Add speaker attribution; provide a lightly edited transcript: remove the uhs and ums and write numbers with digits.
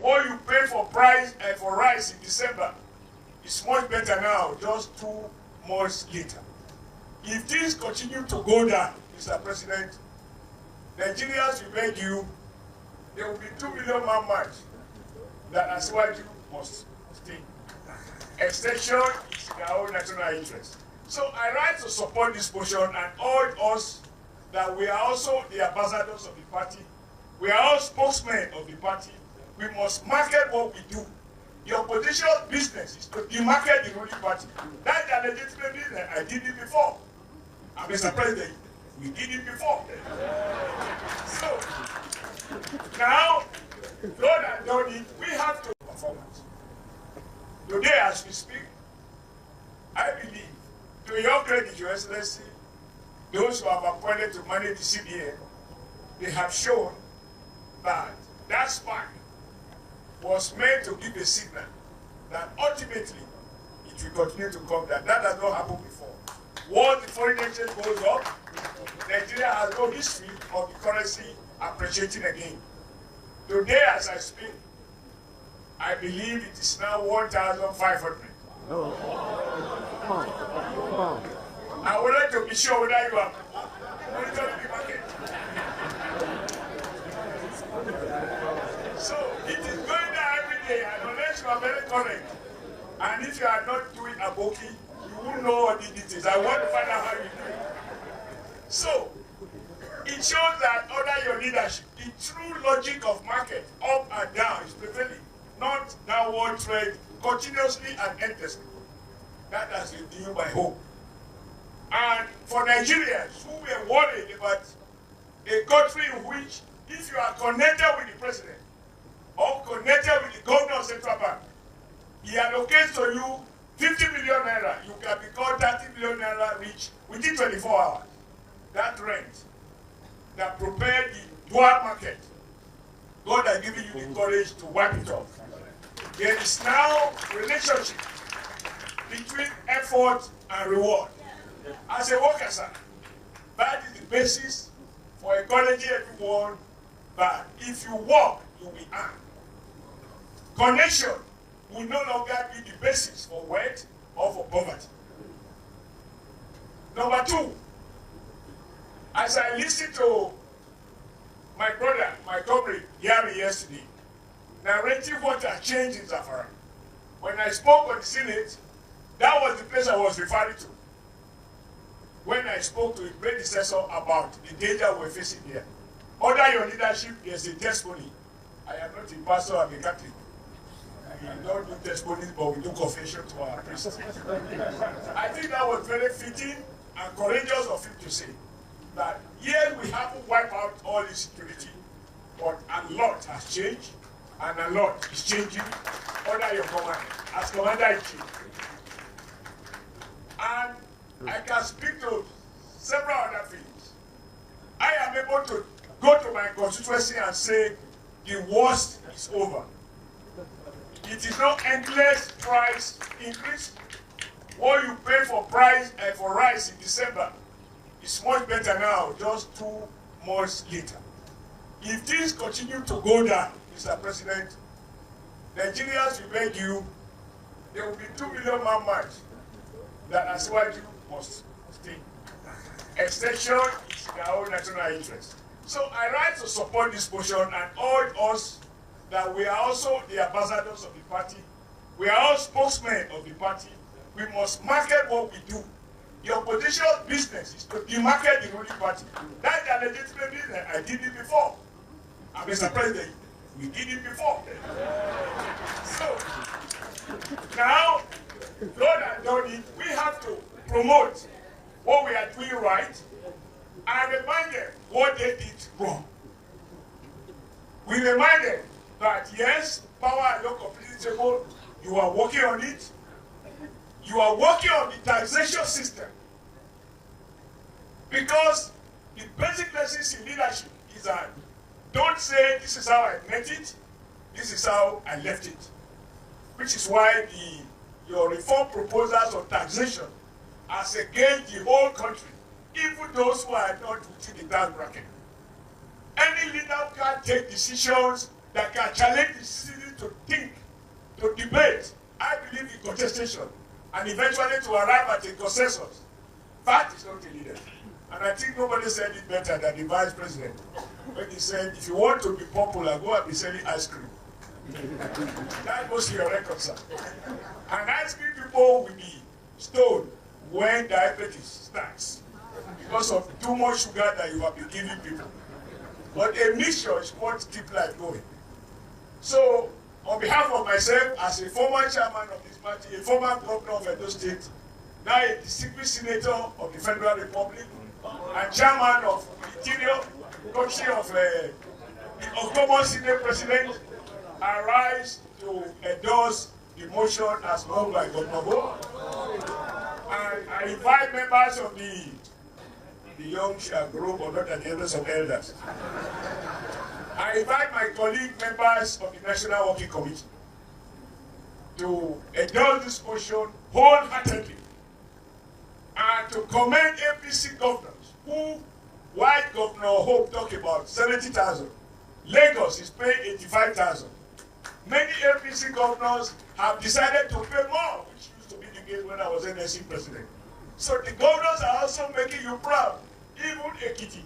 Speaker 1: what you pay for rice in December is much better now, just 2 months later. If things continue to go down, Mr. President, Nigerians will beg you, there will be 2 million man march that Asiwaju must stay. Extension is in our own national interest. So I rise to support this motion and urge us that we are also the ambassadors of the party. We are all spokesmen of the party. We must market what we do. The opposition business is to demarket the ruling party. That's a legitimate business. I did it before. And Mr. President, we did it before. So, now, Lord and done it, we have to perform it. Today, as we speak, I believe, to your credit, Your Excellency, those who have appointed to manage the CBN, they have shown that that spark was meant to give a signal that ultimately it will continue to come down. That has not happened before. Once the foreign exchange goes up, Nigeria has no history of the currency appreciating again. Today, as I speak, I believe it is now 1,500. I would like to be sure whether you are monitoring the market. So it is going down every day, and unless you are very correct, and if you are not doing a bookie, you won't know what it is. I want to find out how you do it. So it shows that under your leadership, the true logic of market, up and down, is prevailing, not downward trend continuously and endlessly. That has renewed my hope. And for Nigerians who were worried about a country in which, if you are connected with the president or connected with the governor of Central Bank, he allocates to you 50 million naira, you can become 30 million naira rich within 24 hours. That rent that prepared the dual market, God has given you the courage to wipe it off. There is now a relationship between effort and reward. As a worker, sir, that is the basis for encouraging everyone that if you work, you will earn. Connection will no longer be the basis for wealth or for poverty. Number 2, as I listened to my brother, my comrade, Yari yesterday, narrating what has changed in Zamfara. When I spoke on the Senate, that was the place I was referring to. When I spoke to his predecessor about the danger we're facing here. Under your leadership, there's a testimony. I am not a pastor, I'm a Catholic. We don't do testimonies, but we do confession to our priests. I think that was very fitting and courageous of him to say that here we haven't wiped out all the security, but a lot has changed, and a lot is changing under your command, as Commander-in-Chief. And I can speak to several other things. I am able to go to my constituency and say the worst is over. It is not endless price increase. What you pay for rice in December is much better now, just 2 months later. If things continue to go down, Mr. President, Nigerians will beg you, there will be 2 million man march that Asiwaju must stay. Extension is in our own national interest. So I rise to support this motion and urge us that we are also the ambassadors of the party. We are all spokesmen of the party. We must market what we do. The opposition business is to demarket the ruling party. That's a legitimate business. I did it before. And Mr. President, we did it before. So, now, Lord and done it, we have to promote what we are doing right and remind them what they did wrong. We remind them that yes, power is not completely stable. You are working on it. You are working on the taxation system. Because the basic lessons in leadership is that don't say this is how I met it, this is how I left it. Which is why your reform proposals on taxation as against the whole country, even those who are not within the tax bracket. Any leader can take decisions that can challenge the citizens conversation and eventually to arrive at a consensus. That is not a leader. And I think nobody said it better than the vice president when he said, if you want to be popular, go and be selling ice cream. That goes to your record, sir. And ice cream people will be stoned when diabetes starts because of too much sugar that you have been giving people. But a mixture is what keeps life going. So, on behalf of myself, as a former chairman of this party, a former governor of Edo State, now a distinguished senator of the Federal Republic, and chairman of Interior, country of the October Senate President, I rise to endorse the motion as moved by Governor Bo. And I invite members of the young group, or not the elders of elders. I invite my colleague members of the National Working Committee to endorse this motion wholeheartedly and to commend APC governors who, while Governor Hope talked about 70,000, Lagos is paying 85,000. Many APC governors have decided to pay more, which used to be the case when I was NSC president. So the governors are also making you proud. Even Ekiti,